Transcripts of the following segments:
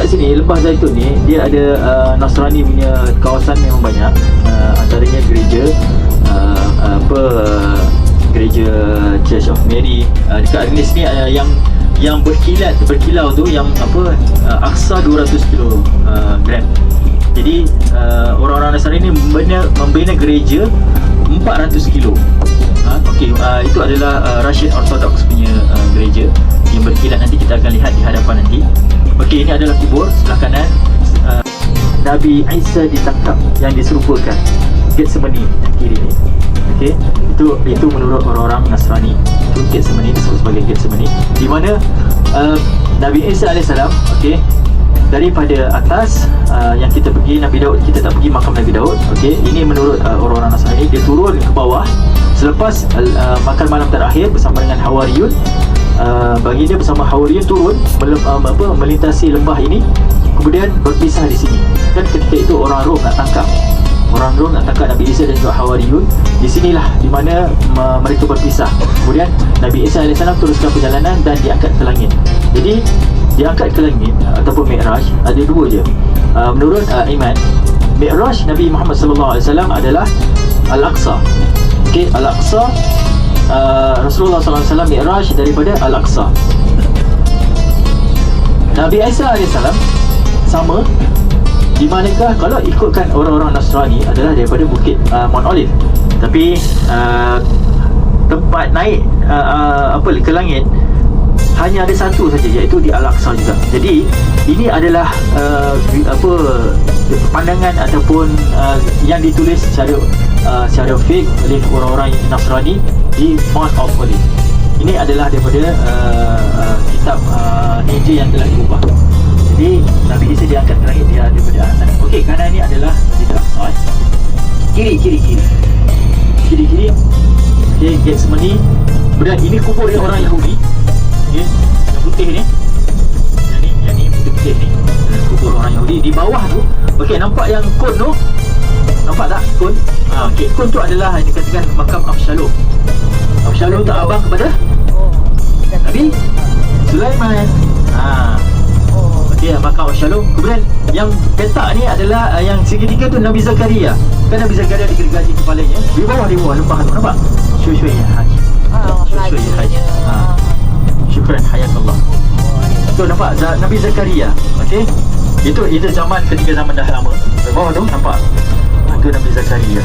sini Lembah Zaitun ni dia ada Nasrani punya kawasan memang banyak. Antaranya gereja gereja Church of Mary dekat Arnis ni, yang berkilau tu yang Aqsa 200 kilogram. Jadi orang-orang Nasrani ni membina gereja 400 kilo. Itu adalah Russian Orthodox punya gereja yang berkilat. Nanti kita akan lihat di hadapan nanti. Okey, ini adalah kubur sebelah kanan. Nabi Isa ditangkap yang diserupakan Getsemani yang kiri ni. Okey, itu menurut orang-orang Nasrani. Itu Getsemani, disebut sebagai Getsemani, di mana Nabi Isa AS, okey, daripada atas yang kita pergi Nabi Daud, kita tak pergi makam Nabi Daud. Okey, ini menurut orang-orang Nasrani. Dia turun ke bawah selepas makan malam terakhir bersama dengan Hawariyun. Baginda bersama Hawariyun turun melintasi lembah ini, kemudian berpisah di sini. Dan ketika itu orang Rom nak tangkap Nabi Isa dan juga Hawariyun. Di sinilah di mana mereka berpisah. Kemudian Nabi Isa AS teruskan perjalanan dan diangkat ke langit. Jadi diangkat ke langit ataupun Mi'raj ada dua je. Menurut iman, Mi'raj Nabi Muhammad SAW adalah Al-Aqsa. Okey, Al-Aqsa, Rasulullah SAW Mi'raj daripada Al-Aqsa. Nabi Isa AS sama, di manakah kalau ikutkan orang-orang Nasrani adalah daripada bukit Mount Olive. Tapi tempat naik ke langit hanya ada satu saja, iaitu di Al-Aqsa juga. Jadi ini adalah pandangan ataupun yang ditulis secara fake oleh orang-orang Nasrani di Mount of Olive. Ini adalah daripada kitab Injil yang telah diubah. Jadi Nabi Isa diangkat ke langit, dia daripada arah sana. Okey, kanan ni adalah di Al-Aqsa. Kiri. Okey, Getsemani. Kemudian ini kubur dia orang Yahudi. Okey, yang putih ni. Yang ni putih ni. Kubur orang Yahudi. Di bawah tu, okey, nampak yang kon tu? Nampak tak kon? Okey, kon tu adalah yang dikatakan makam Absalom. Absalom tak abang kepada Nabi Sulaiman. Okey, makam Absalom. Kemudian yang petak ni adalah yang segitiga tu Nabi Zakaria. Kan Nabi Zakaria digergaji kepalanya. Di bawah lembah tu, nampak? Syuy ya Haj. Syuy ya Haj. Syukran hayakallah. Tu nampak Nabi Zakaria. Okey. Itu zaman ketika zaman dah lama. Di bawah tu nampak. Itu Nabi Zakaria.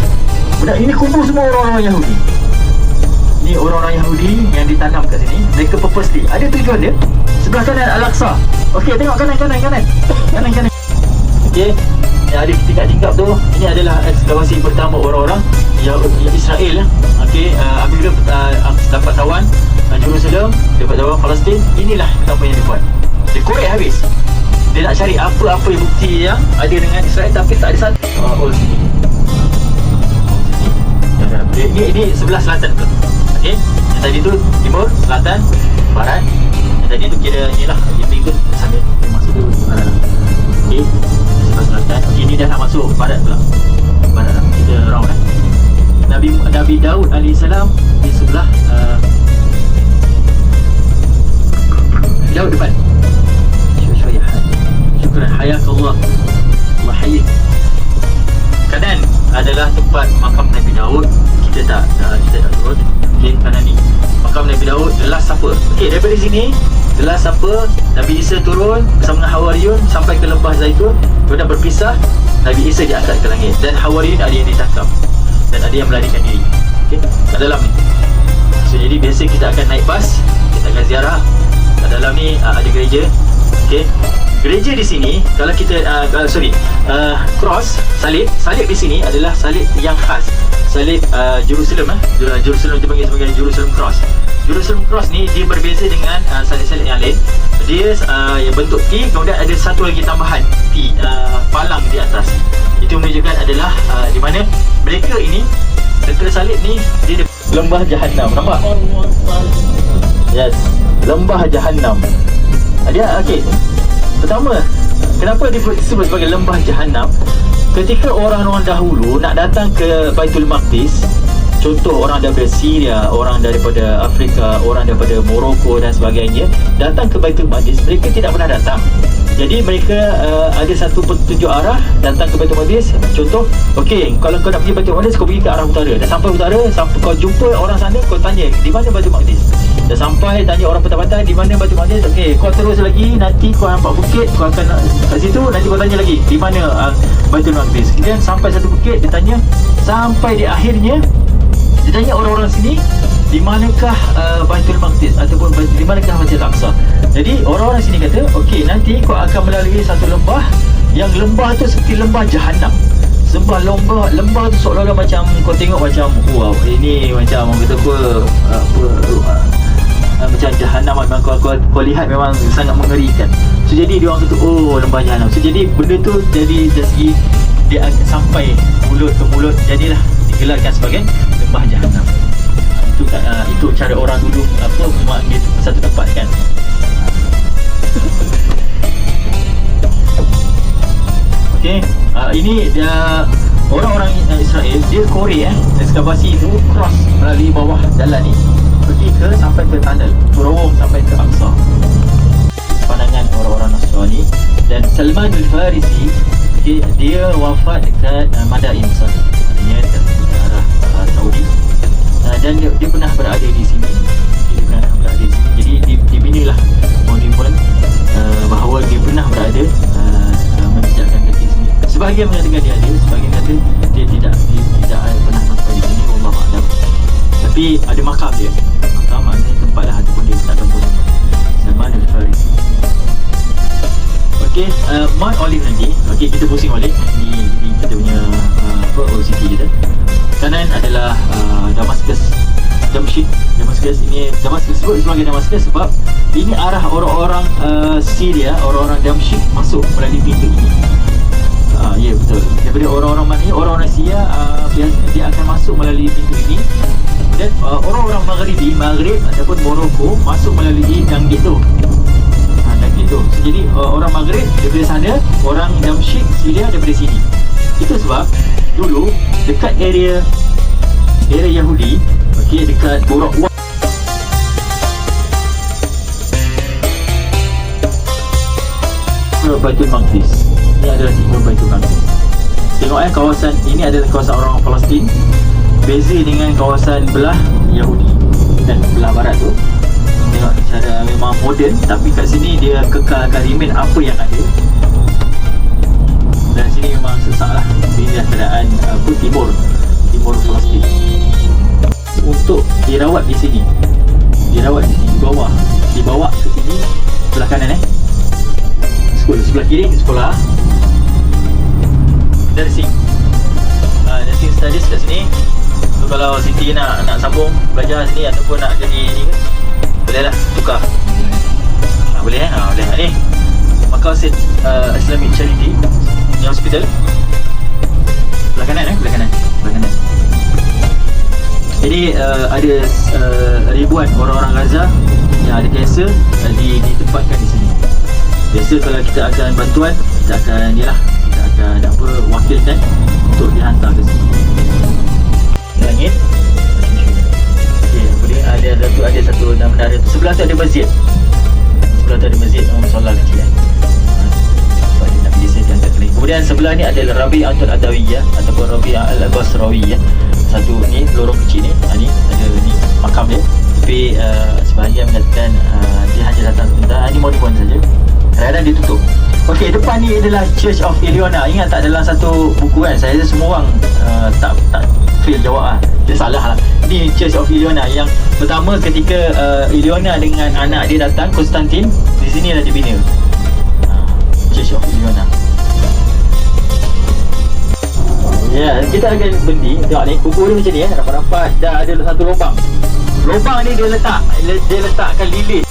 Kemudian ini kumpul semua orang-orang Yahudi. Ni orang-orang Yahudi yang ditanam kat sini. Mereka purposely, ada tujuan dia. Sebelah kanan Al-Aqsa. Okey, tengok kanan. Okey, yang ada tingkap-tingkap tu, ini adalah ekskavasi pertama orang-orang Israel. Okey, apabila dapat tawan Jerusalem, dapat tawan Palestin, inilah pertama yang dia buat. Dia korek habis. Dia nak cari apa-apa bukti yang ada dengan Israel, tapi tak ada satu. Sini. Ini sebelah selatan tu. Okey, yang tadi tu timur, selatan, barat. Yang tadi tu kira inilah dinding tu sambil masuk tu barat. Okey, sebelah selatan. Okey, ni dah nak masuk barat pula. Barat lah. Kita round Nabi Daud alaihissalam di sebelah Nabi Daud depan. Syukran hayakallah. Allah hayyik. Kanan adalah tempat makam Nabi Daud. Kita tak turun. Okey, kanan ni makam Nabi Daud. The Last Supper. Okey, daripada sini The Last Supper, Nabi Isa turun bersama dengan Hawariyun sampai ke Lembah Zaitun. Kemudian berpisah, Nabi Isa diangkat ke langit. Dan Hawariyun ada yang ditangkap dan ada yang melarikan diri. Okey, kat dalam ni. So jadi biasa kita akan naik bas, kita akan ziarah. Kat dalam ni ada gereja. Okey, gereja di sini kalau kita cross salib di sini adalah salib yang khas. Salib Jerusalem. Jerusalem dipanggil sebagai Jerusalem Cross. Jerusalem Cross ni dia berbeza dengan salib-salib yang lain. Dia bentuk T, kemudian ada satu lagi tambahan T, palang di atas. Itu menunjukkan adalah di mana mereka ini, dekat salib ni dia lembah Jahannam. Nampak? Yes, lembah Jahannam. Dia okey. Pertama, kenapa disebut sebagai lembah Jahannam? Ketika orang-orang dahulu nak datang ke Baitul Maqdis, contoh orang daripada Syria, orang daripada Afrika, orang daripada Morocco dan sebagainya, datang ke Baitul Maqdis, mereka tidak pernah datang. Jadi mereka ada satu petunjuk arah datang ke Baitul Maqdis. Contoh, okey, kalau kau nak pergi Baitul Maqdis, kau pergi ke arah utara. Dah sampai utara, sampai kau jumpa orang sana, kau tanya di mana Baitul Maqdis. Dah sampai, tanya orang pantai-pantai di mana Baitul Maqdis. Okey, kau terus lagi, nanti kau nampak bukit, kau akan kat situ, nanti kau tanya lagi di mana Baitul Maqdis. Kemudian sampai satu bukit, dia tanya, sampai di akhirnya dia tanya orang-orang sini, di manakah Baitul Maqdis ataupun di manakah Masjid Al-Aqsa. Jadi orang-orang sini kata, okey, nanti kau akan melalui satu lembah, yang lembah tu seperti lembah Jahannam. Sembah lembah tu seolah-olah macam kau tengok macam, wow, ini macam orang kata macam Jahannam. Memang kau lihat memang sangat mengerikan. So jadi dia orang kata, oh, lembah Jahannam. So jadi benda tu jadi dari segi dia akan sampai mulut ke mulut, jadilah digelarkan sebagai lembah Jahannam. Itu cara orang dulu memanggil satu tempat kan. Okey, ini dia orang-orang Israel, dia korek ekskavasi itu cross melalui bawah jalan ni, pergi ke sampai ke tunnel, terowong sampai ke Aqsa. Pandangan orang-orang Nasrani. Dan Salman Al-Farisi, dia wafat dekat Madain sana, artinya dekat arah Saudi. Dan dia pernah berada di sini. Jadi dibinilah monumen bahawa dia pernah berada menjejakkan kaki sini. Sebahagian mengatakan dia ada, sebahagian kata dia tidak pernah sampai di sini, wallahu a'lam. Tapi ada makam dia. Makam maknanya tempat lah ataupun dia letakkan monumen Salman Al-Farisi. Okey, Mount Olive nanti. Okey, kita pusing balik. Ini kita punya Old City kita. Kanan adalah Damascus, Damascus ini disebut sebagai Damascus sebab ini arah orang-orang Syria, orang-orang Damsyik masuk melalui pintu ini. Ya, betul. Daripada orang-orang mana ni, orang-orang Syria biasanya dia akan masuk melalui pintu ini. Dan orang-orang Maghrib ataupun Morocco masuk melalui Danggit tu. Danggit tu. So, jadi orang Maghrib daripada sana, orang Damsyik Syria daripada sini. Itu sebab dulu dekat area Yahudi, okey, dekat Borak Baitul Maqdis. Ini adalah timur Baitul Maqdis. Tengok kawasan ini adalah kawasan orang Palestin, beza dengan kawasan belah Yahudi dan belah barat tu. Tengok cara memang moden, tapi kat sini dia kekalkan remain apa yang ada. Dan sini memang sesak lah. Ini adalah keadaan timur Palestin. Untuk dirawat di sini, di bawah, dibawa ke sini sebelah kanan sekolah, sebelah kiri sekolah, nursing studies kat sini. So kalau Siti nak sambung belajar sini ataupun nak jadi ni kan, boleh lah tukar. Boleh boleh. Ni Maqasid Islamic Charity ni hospital belah kanan. Jadi ada ribuan orang-orang Gaza yang ada kanser ditempatkan di sini. Biasa kalau kita akan bantuan, kita akan wakilkan untuk dihantar ke sini. Langit. Okey, ada satu menara tu. Sebelah tu ada masjid. Solat kecil Nabi Isa diangkat lagi. Kemudian sebelah ni adalah Rabi'atul Adawiyah ataupun Rabi'ah Al-Basrawiyah. Satu ni lorong kecil ni, ni ada ni makam dia. Tapi sebahagian mengatakan dia hanya datang sebentar. Ini monumen saja. Kadang-kadang dia tutup. Okey, depan ni adalah Church of Eleona. Ingat tak dalam satu buku kan, saya rasa semua orang tak fail jawab dia salah lah. Ni Church of Eleona yang pertama ketika Eleona dengan anak dia datang, Konstantin, di sini dah dibina. Church of Eleona. Ya, kita akan berhenti. Tengok ni, buku ni macam ni rapat-rapat. Dah ada satu lubang. Lubang ni dia letakkan lilin.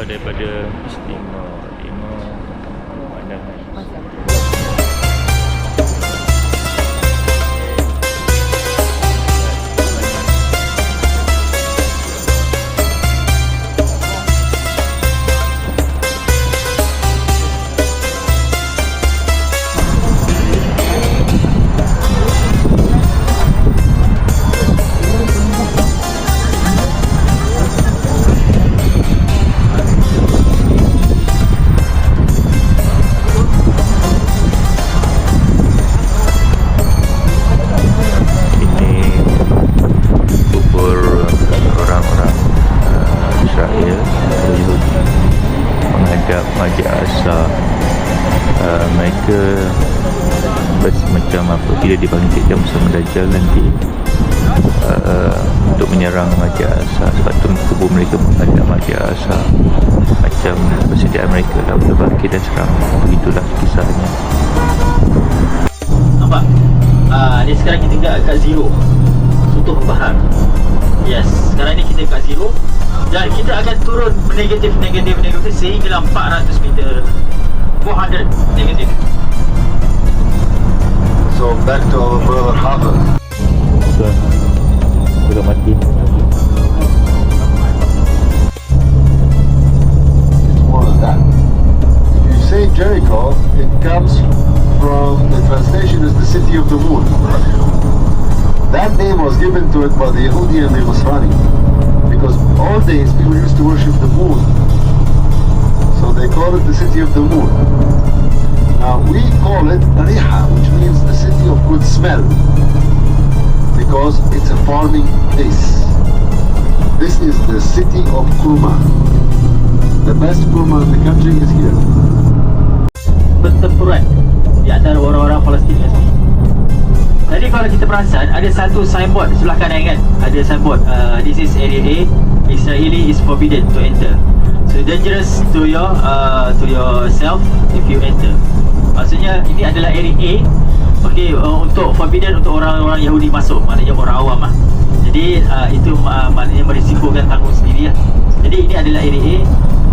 Daripada Istimewa pemandangan. Masjid Al-Aqsa. Mereka macam apa, tidak dipanggil kejam bersama Dajjal nanti untuk menyerang Masjid Al-Aqsa. Sebab tu tubuh mereka menghadap Masjid Al-Aqsa, macam persediaan mereka lah berbangkit dan serang. Begitulah kisahnya. Nampak? Ni sekarang kita kat zero, Sutuh Bahar. Yes, sekarang ni kita kat zero dan kita akan turun negatif sehingga 400 meter, 400 negatif. So back to our brother Hafiz. So, sudah mati. It's more than that. If you say Jericho, it comes from, the translation is the city of the moon. That name was given to it by the Yehudi and the Nasrani, because all days people used to worship the moon, so they call it the city of the moon. Now we call it Riha, which means the city of good smell, because it's a farming place. This is the city of kurma. The best kurma in the country is here. Pertempuran di antara orang-orang Palestin kat sini. Tadi kalau kita perasan, ada satu signboard sebelah kanan kan, ada signboard this is area A, Israeli is forbidden to enter, so dangerous to yourself if you enter. Maksudnya ini adalah area A, okay, untuk forbidden untuk orang-orang Yahudi masuk, maknanya orang awam lah. Jadi itu maknanya merisikokan tanggung sendiri lah. Jadi ini adalah area A,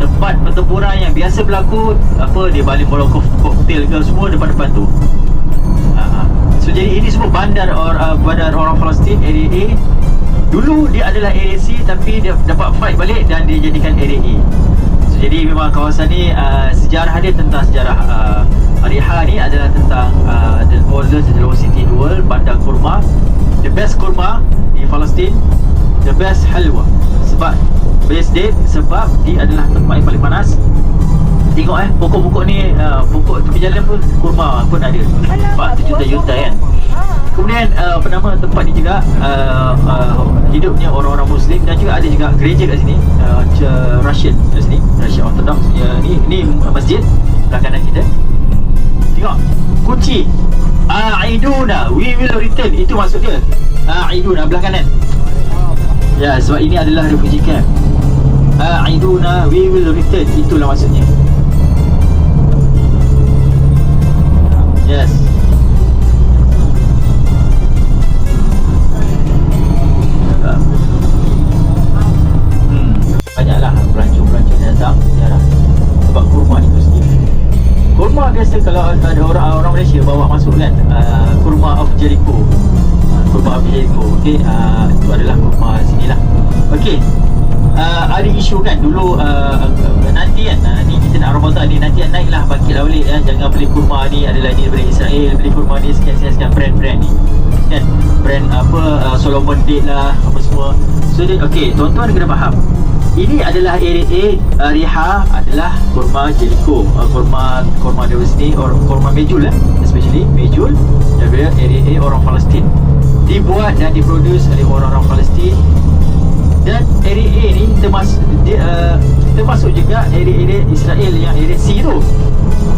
tempat pertempuran yang biasa berlaku, apa, dia balik molotov koktail ke semua depan-depan tu. So jadi ini semua bandar orang Palestin, area A. Dulu dia adalah area C, tapi dia dapat fight balik dan dia jadikan area A. So jadi memang kawasan ni sejarah dia tentang sejarah Riha ni adalah tentang the oldest city in the world, bandar kurma, the best kurma di Palestin, the best halwa. Sebab best date, sebab dia adalah tempat yang paling panas. Tengok pokok-pokok ni, pokok tepi jalan pun kurma pun ada. 47 juta kan. Kemudian apa nama tempat ni juga hidupnya orang-orang Muslim, dan juga ada juga gereja kat sini, Russian kat sini, Russian Orthodox. Ni masjid belah kanan kita. Tengok kunci Aiduna, we will return, itu maksud dia. Aiduna belah kanan. Ya, sebab ini adalah refugee camp. Aiduna, we will return, itulah maksudnya. Yes. Banyaklah pelancong-pelancong yang datang ziarah sebab kurma itu sendiri. Kurma biasa kalau ada orang Malaysia bawa masuk kan, kurma of Jericho. Kurma of Jericho. Okey, itu adalah kurma sinilah. Okey. Ada isu kan dulu, nanti kan, ni kita nak Ramadan ni, nanti naiklah bangkitlah balik ya. Jangan beli kurma ni adalah ni daripada Israel, beli kurma ni sekian brand ni kan, brand apa, Solomon Date lah, apa semua. So okey, tuan-tuan kena faham, ini adalah area A. Riha adalah kurma Jericho, kurma diversity or kurma mejul especially mejul daripada area A orang Palestin, dibuat dan diproduce oleh orang-orang Palestin. Dan area A ni termasuk juga area Israel yang area C tu.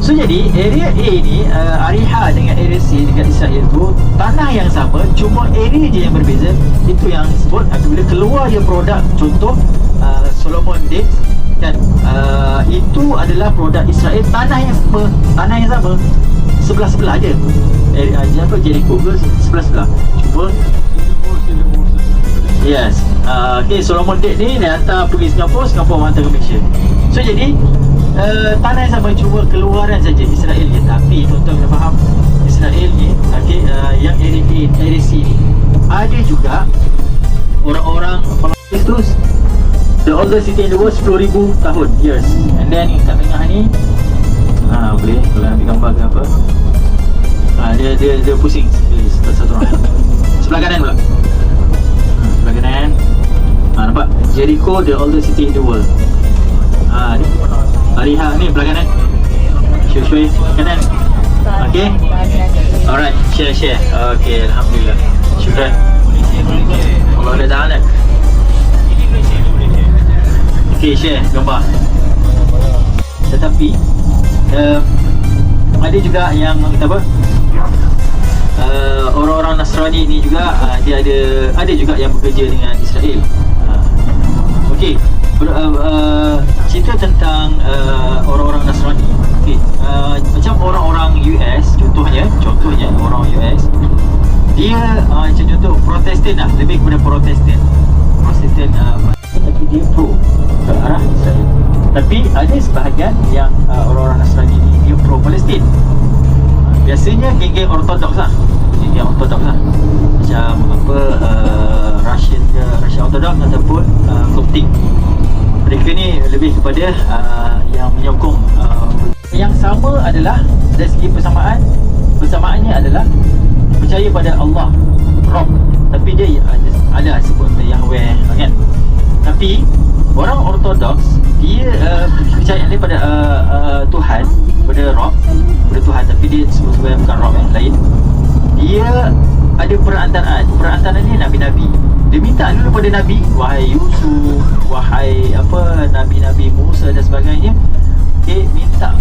So jadi area A ni, Riha dengan area C dengan Israel tu tanah yang sama, cuma area je yang berbeza. Itu yang sebut apabila keluar dia produk, contoh Solomon Dates kan, itu adalah produk Israel, tanah yang sama, sebelah-sebelah je. Apa, Jericho ke sebelah-sebelah, cuma yes. Okay, Solomon Date ni dia hantar pergi Singapura hantar ke Malaysia. So jadi tanah yang sama, cuma keluaran saja Israel je. Tapi tuan-tuan kena faham, Israel ni, okay, yang area C ni ada juga orang-orang Palestin tu, the oldest city in the world, 10,000 tahun, years. And then kat tengah ni boleh kalau ambil gambar ke apa, dia pusing satu orang. Sebelah kanan pula, sebelah kanan. Nampak Jericho, the oldest city in the world. Ni Riha ni belah kanan. Show kanan. Okay. Alright, share. Okay, alhamdulillah. Syukran. Allah Ta'ala. Okay, share gambar. tetapi ada juga yang kata apa, orang-orang Nasrani ni juga dia ada juga yang bekerja dengan Israel. Okey, cerita tentang orang-orang Nasrani. Okey, macam orang-orang US contohnya orang US dia macam contoh Protestan lah, lebih kepada Protestan, tapi dia pro ke arah Israel. Tapi ada sebahagian yang orang-orang Nasrani ni dia pro Palestin. Biasanya geng-geng Ortodoks lah, macam apa, Russian Orthodox ataupun Coptic. Mereka ni lebih kepada yang menyokong yang sama adalah dari segi persamaannya adalah percaya pada Allah Rabb, tapi dia ada sebut Yahweh kan. Tapi orang Ortodoks dia percaya pada Tuhan, pada Rabb, pada Tuhan, tapi dia sebut bukan Rabb lain. Dia ada perantaraan ni nabi-nabi. Dia minta dulu pada nabi, wahai Yusuf, wahai apa, nabi-nabi Musa dan sebagainya. Okay, minta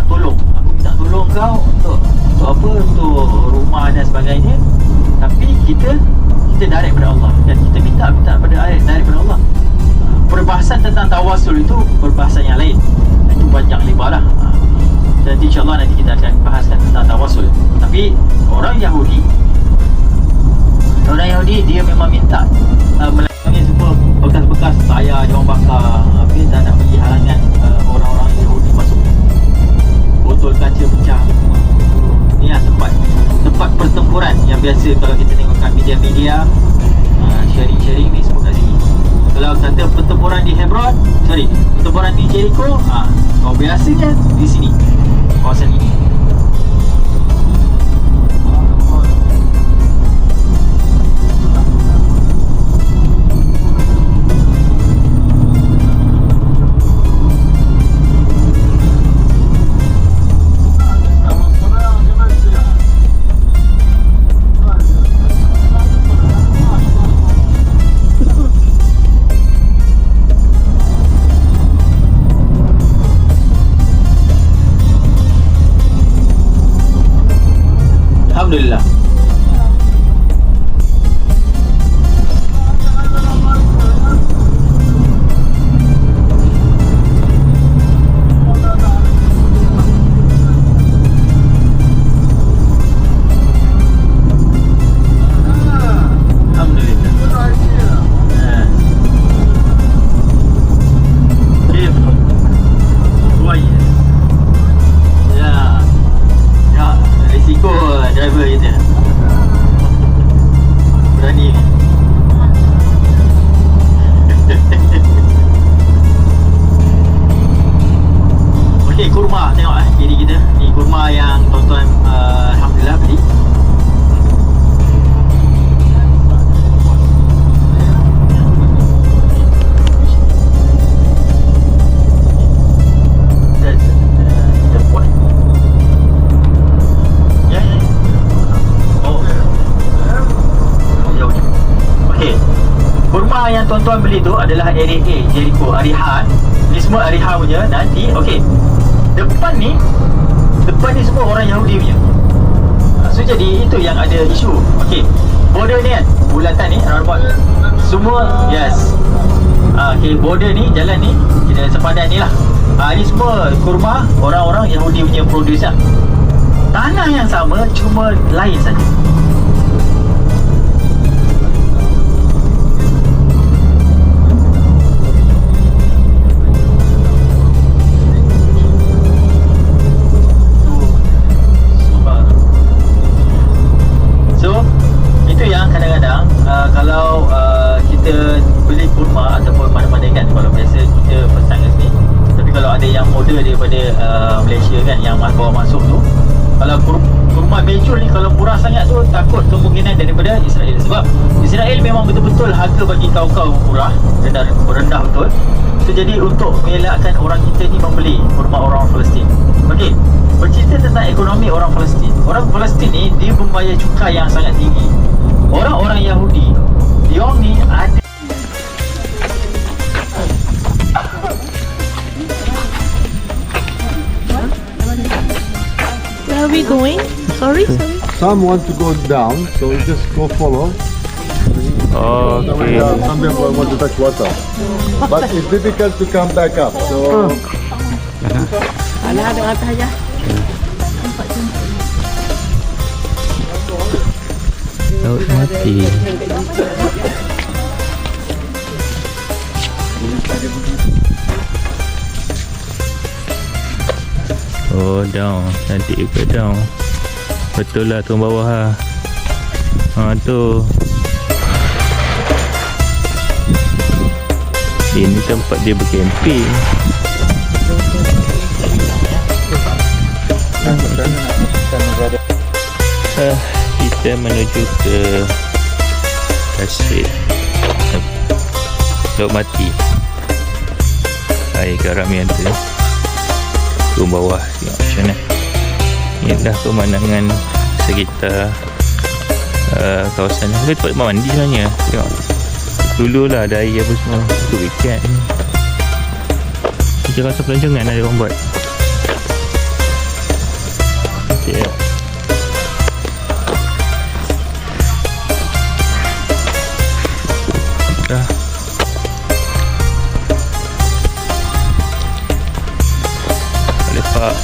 tolong. Aku minta tolong kau untuk apa, untuk rumah dan sebagainya. Tapi kita direct pada Allah, dan kita minta pada direct pada Allah. Perbahasan tentang tawasul itu perbahasan yang lain, itu panjang lebar lah. Dan insyaAllah nanti kita akan bahaskan tentang tawasul. Tapi orang Yahudi dia memang minta melakukan semua bekas-bekas tayar dia orang bakar, tapi tak nak bagi halangan orang-orang Yahudi masuk. Botol kaca pecah. Ni lah tempat pertempuran yang biasa kalau kita tengok kat media-media, sharing ni semua kat sini. Kalau kata pertempuran di Hebron, pertempuran di Jericho, biasanya di sini, kawasan ini. Alhamdulillah. Driver kita berani. Okey, kurma tengok kiri kita. Ni kurma yang tuan-tuan alhamdulillah beli. Yang tuan-tuan beli tu adalah area A, Jericho, Ariha. Ni semua Ariha punya. Nanti, okey, depan ni semua orang Yahudi punya. So jadi itu yang ada isu. Okey, border ni kan, bulatan ni roundabout semua, yes. Okey, border ni, jalan ni, kita sepadan ni lah. Ni semua kurma orang-orang Yahudi punya produce lah. Tanah yang sama, cuma lain saja. Kalau kita beli kurma ataupun mana-mana kan, kalau biasa kita pesan kat sini. Tapi kalau ada yang order daripada Malaysia kan, yang bawa masuk tu, kalau kurma bejul ni kalau murah sangat tu, takut kemungkinan daripada Israel. Sebab Israel memang betul-betul harga bagi kau murah, rendah betul. So jadi untuk mengelakkan orang kita ni membeli kurma orang Palestin. Okey, bercerita tentang ekonomi orang Palestin. Orang Palestin ni dia membayar cukai yang sangat tinggi. Orang-orang Yahudi, diorang ni ada we going? Sorry. Some want to go down, so we just go follow. Okay. Some people want to touch water, but it's difficult to come back up. So Alah, ada atas aja. Laut mati. Oh, down. Cantik juga down. Betul lah tu bawah lah. Tu. Ini tempat dia bercamping. Kita menuju ke Tasrik Laut Mati. Air garam yang tu tu bawah, tengok macam mana. Ini dah pemandangan sekitar kawasan ni. Ini tempat mandi sebenarnya. Tengok dulu lah ada air apa semua untuk ikan. Macam rasa pelancongan ada orang buat. Okay. Dah. Lepak.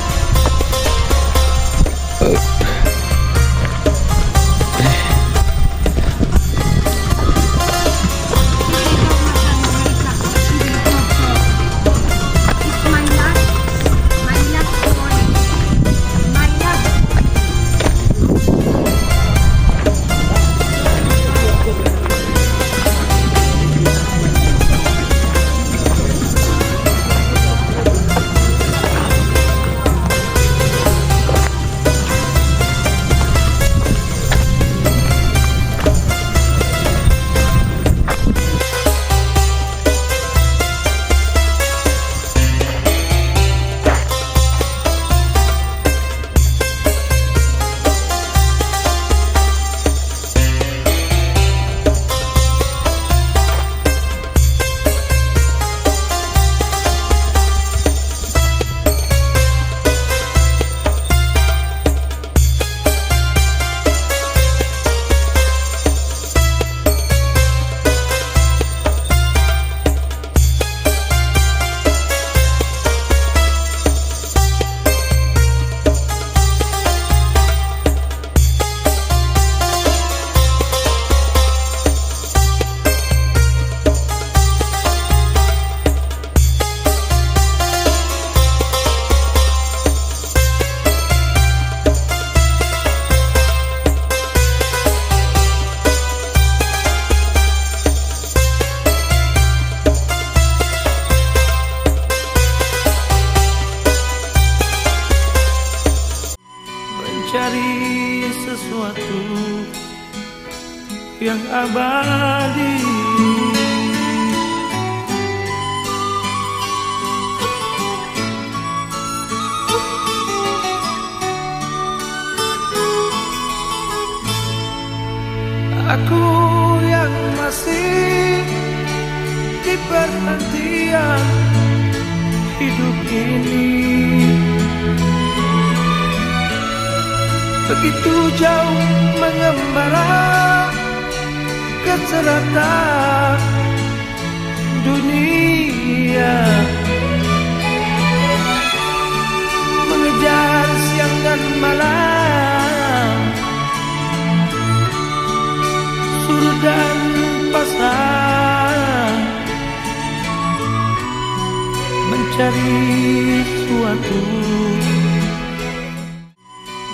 Mencari sesuatu yang abadi, aku yang masih di perhentian hidup ini. Begitu jauh mengembara ke selatan dunia, mengejar siang dan malam, surut dan pasang, mencari suatu,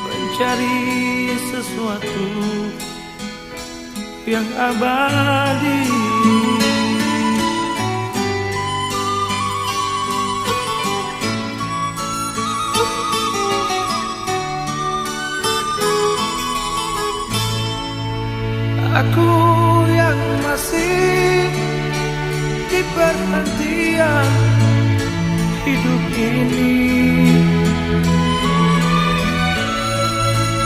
mencari sesuatu yang abadi. Aku yang masih di perhentian hidup ini,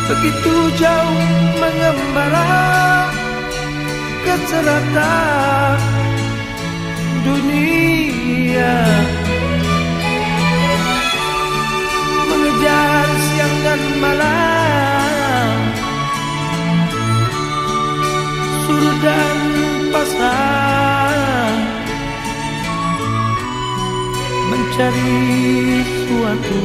begitu jauh mengembara ke selatan dunia, mengejar siang dan malam, surut dan pasang, mencari suatu